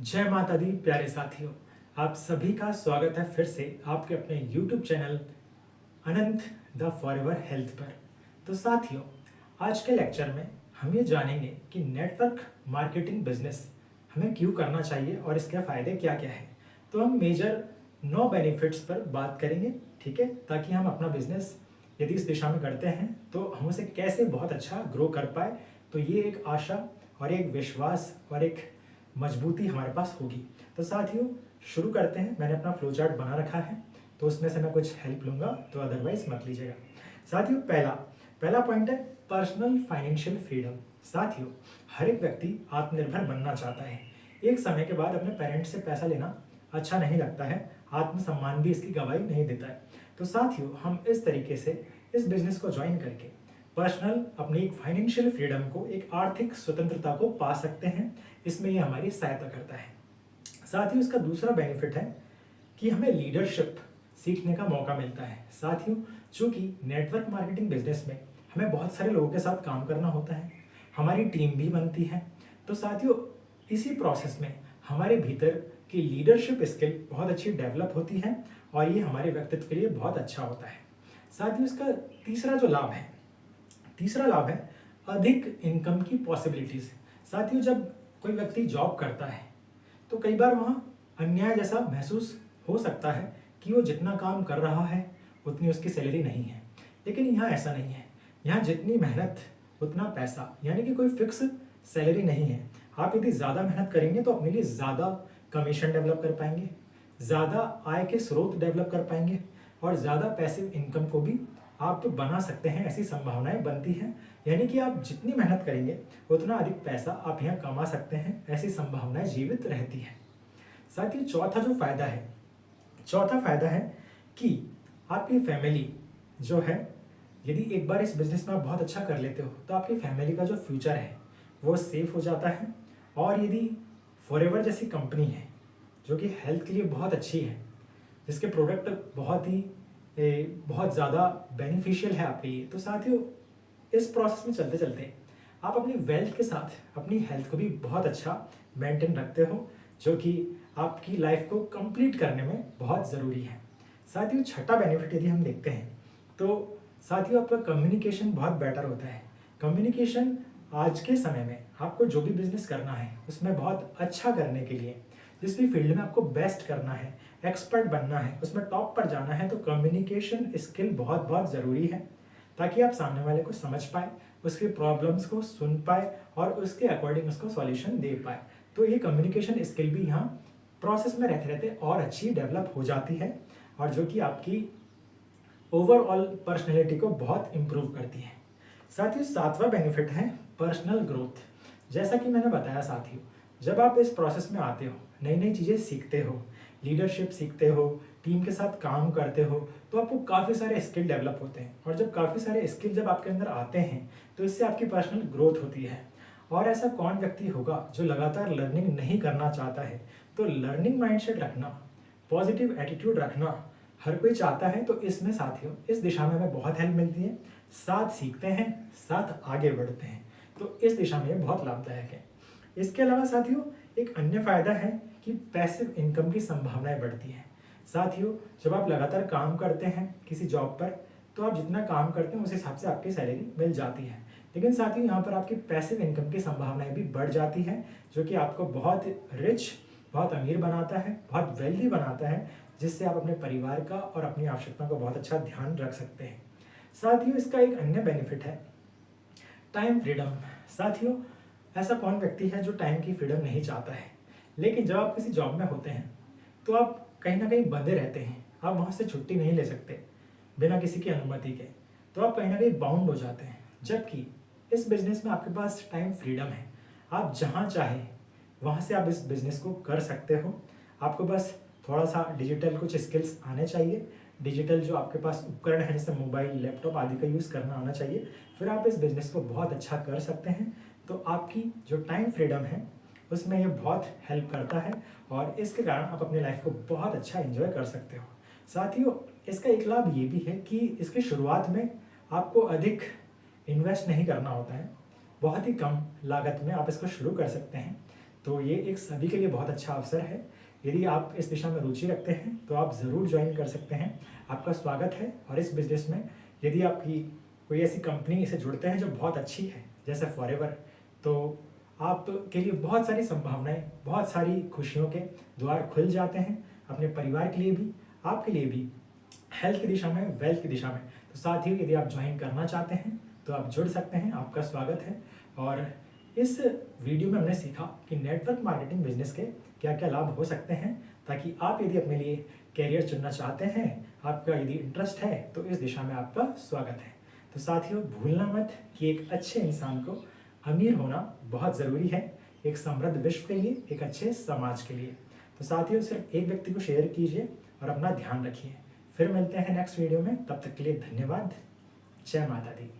जय माता दी प्यारे साथियों। आप सभी का स्वागत है फिर से आपके अपने YouTube channel Anant the forever health पर। तो साथियों, आज के लेक्चर में हम ये जानेंगे कि नेटवर्क मार्केटिंग बिजनेस हमें क्यों करना चाहिए और इसके फ़ायदे क्या क्या हैं। तो हम मेजर 9 बेनिफिट्स पर बात करेंगे, ठीक है, ताकि हम अपना बिजनेस यदि इस दिशा में करते हैं तो हम उसे कैसे बहुत अच्छा ग्रो कर पाए। तो ये एक आशा और एक विश्वास और एक मजबूती हमारे पास होगी। तो साथियों, शुरू करते हैं। मैंने अपना फ्लो चार्ट बना रखा है, तो उसमें से मैं कुछ हेल्प लूँगा, तो अदरवाइज मत लीजिएगा। साथियों, पहला पहला पॉइंट है पर्सनल फाइनेंशियल फ्रीडम। साथियों, हर एक व्यक्ति आत्मनिर्भर बनना चाहता है। एक समय के बाद अपने पेरेंट्स से पैसा लेना अच्छा नहीं लगता है, आत्मसम्मान भी इसकी गवाही नहीं देता है। तो साथियों, हम इस तरीके से इस बिजनेस को ज्वाइन करके पर्सनल अपनी एक फाइनेंशियल फ्रीडम को, एक आर्थिक स्वतंत्रता को पा सकते हैं। इसमें ये हमारी सहायता करता है। साथ ही उसका दूसरा बेनिफिट है कि हमें लीडरशिप सीखने का मौका मिलता है। साथियों, चूंकि नेटवर्क मार्केटिंग बिजनेस में हमें बहुत सारे लोगों के साथ काम करना होता है, हमारी टीम भी बनती है। तो साथियों, इसी प्रोसेस में हमारे भीतर की लीडरशिप स्किल बहुत अच्छी डेवलप होती है और ये हमारे व्यक्तित्व के लिए बहुत अच्छा होता है। साथ ही उसका तीसरा लाभ है अधिक इनकम की पॉसिबिलिटीज। साथियों, जब कोई व्यक्ति जॉब करता है तो कई बार वहाँ अन्याय जैसा महसूस हो सकता है कि वो जितना काम कर रहा है उतनी उसकी सैलरी नहीं है। लेकिन यहाँ ऐसा नहीं है। यहाँ जितनी मेहनत उतना पैसा, यानी कि कोई फिक्स सैलरी नहीं है। आप यदि ज़्यादा मेहनत करेंगे तो अपने लिए ज़्यादा कमीशन डेवलप कर पाएंगे, ज़्यादा आय के स्रोत डेवलप कर पाएंगे और ज़्यादा पैसिव इनकम को भी आप बना सकते हैं। ऐसी संभावनाएं बनती हैं। यानी कि आप जितनी मेहनत करेंगे उतना अधिक पैसा आप यहाँ कमा सकते हैं। ऐसी संभावनाएं जीवित रहती हैं। साथ ही चौथा फायदा है कि आपकी फैमिली जो है, यदि एक बार इस बिजनेस में आप बहुत अच्छा कर लेते हो तो आपकी फैमिली का जो फ्यूचर है वो सेफ हो जाता है। और यदि फॉरएवर जैसी कंपनी है जो कि हेल्थ के लिए बहुत अच्छी है, जिसके प्रोडक्ट बहुत ज़्यादा बेनिफिशियल है आपके लिए, तो साथियों इस प्रोसेस में चलते चलते आप अपनी वेल्थ के साथ अपनी हेल्थ को भी बहुत अच्छा मेंटेन रखते हो, जो कि आपकी लाइफ को कंप्लीट करने में बहुत ज़रूरी है। साथियों, छठा बेनिफिट यदि हम देखते हैं तो साथियों आपका कम्युनिकेशन बहुत बेटर होता है। कम्युनिकेशन आज के समय में आपको जो भी बिजनेस करना है उसमें बहुत अच्छा करने के लिए, जिस भी फील्ड में आपको बेस्ट करना है, एक्सपर्ट बनना है, उसमें टॉप पर जाना है, तो कम्युनिकेशन स्किल बहुत बहुत ज़रूरी है, ताकि आप सामने वाले को समझ पाए, उसके प्रॉब्लम्स को सुन पाए और उसके अकॉर्डिंग उसको सॉल्यूशन दे पाए। तो ये कम्युनिकेशन स्किल भी यहाँ प्रोसेस में रहते रहते और अच्छी डेवलप हो जाती है, और जो कि आपकी ओवरऑल पर्सनैलिटी को बहुत इम्प्रूव करती है। साथ ही सातवां बेनिफिट है पर्सनल ग्रोथ। जैसा कि मैंने बताया साथियों, जब आप इस प्रोसेस में आते हो, नई नई चीज़ें सीखते हो, लीडरशिप सीखते हो, टीम के साथ काम करते हो, तो आपको काफ़ी सारे स्किल डेवलप होते हैं। और जब काफ़ी सारे स्किल जब आपके अंदर आते हैं तो इससे आपकी पर्सनल ग्रोथ होती है। और ऐसा कौन व्यक्ति होगा जो लगातार लर्निंग नहीं करना चाहता है। तो लर्निंग माइंडसेट रखना, पॉजिटिव एटीट्यूड रखना हर कोई चाहता है। तो इसमें साथियों इस दिशा में हमें बहुत हेल्प मिलती है। साथ सीखते हैं, साथ आगे बढ़ते हैं, तो इस दिशा में ये बहुत लाभदायक है। इसके अलावा साथियों एक अन्य फायदा है कि पैसिव इनकम की संभावनाएं बढ़ती हैं। साथियों, जब आप लगातार काम करते हैं किसी जॉब पर, तो आप जितना काम करते हैं उस हिसाब से आपकी सैलरी मिल जाती है। लेकिन साथियों यहाँ पर आपकी पैसिव इनकम की संभावनाएं भी बढ़ जाती हैं, जो कि आपको बहुत रिच, बहुत अमीर बनाता है, बहुत वेल्दी बनाता है, जिससे आप अपने परिवार का और अपनी आवश्यकताओं का बहुत अच्छा ध्यान रख सकते हैं। साथियों, इसका एक अन्य बेनिफिट है टाइम फ्रीडम। साथियों, ऐसा कौन व्यक्ति है जो टाइम की फ्रीडम नहीं चाहता है। लेकिन जब आप किसी जॉब में होते हैं तो आप कहीं ना कहीं बंधे रहते हैं। आप वहाँ से छुट्टी नहीं ले सकते बिना किसी की अनुमति के, तो आप कहीं ना कहीं बाउंड हो जाते हैं। जबकि इस बिजनेस में आपके पास टाइम फ्रीडम है। आप जहाँ चाहें वहाँ से आप इस बिजनेस को कर सकते हो। आपको बस थोड़ा सा डिजिटल कुछ स्किल्स आने चाहिए। डिजिटल जो आपके पास उपकरण है जैसे मोबाइल, लैपटॉप आदि का यूज़ करना आना चाहिए। फिर आप इस बिजनेस को बहुत अच्छा कर सकते हैं। तो आपकी जो टाइम फ्रीडम है उसमें ये बहुत हेल्प करता है, और इसके कारण आप अपनी लाइफ को बहुत अच्छा एंजॉय कर सकते हो। साथियों, इसका एक लाभ ये भी है कि इसकी शुरुआत में आपको अधिक इन्वेस्ट नहीं करना होता है। बहुत ही कम लागत में आप इसको शुरू कर सकते हैं। तो ये एक सभी के लिए बहुत अच्छा अवसर है। यदि आप इस दिशा में रुचि रखते हैं तो आप ज़रूर ज्वाइन कर सकते हैं। आपका स्वागत है। और इस बिज़नेस में यदि आपकी कोई ऐसी कंपनी से जुड़ते हैं जो बहुत अच्छी है, जैसे फॉरएवर, तो आपके लिए बहुत सारी संभावनाएं, बहुत सारी खुशियों के द्वार खुल जाते हैं, अपने परिवार के लिए भी, आपके लिए भी, हेल्थ की दिशा में, वेल्थ की दिशा में। तो साथ ही यदि आप ज्वाइन करना चाहते हैं तो आप जुड़ सकते हैं। आपका स्वागत है। और इस वीडियो में हमने सीखा कि नेटवर्क मार्केटिंग बिजनेस के क्या क्या लाभ हो सकते हैं, ताकि आप यदि अपने लिए कैरियर चुनना चाहते हैं, आपका यदि इंटरेस्ट है, तो इस दिशा में आपका स्वागत है। तो साथियों, भूलना मत कि एक अच्छे इंसान को अमीर होना बहुत ज़रूरी है, एक समृद्ध विश्व के लिए, एक अच्छे समाज के लिए। तो साथियों, सिर्फ एक व्यक्ति को शेयर कीजिए और अपना ध्यान रखिए। फिर मिलते हैं नेक्स्ट वीडियो में। तब तक के लिए धन्यवाद। जय माता दी।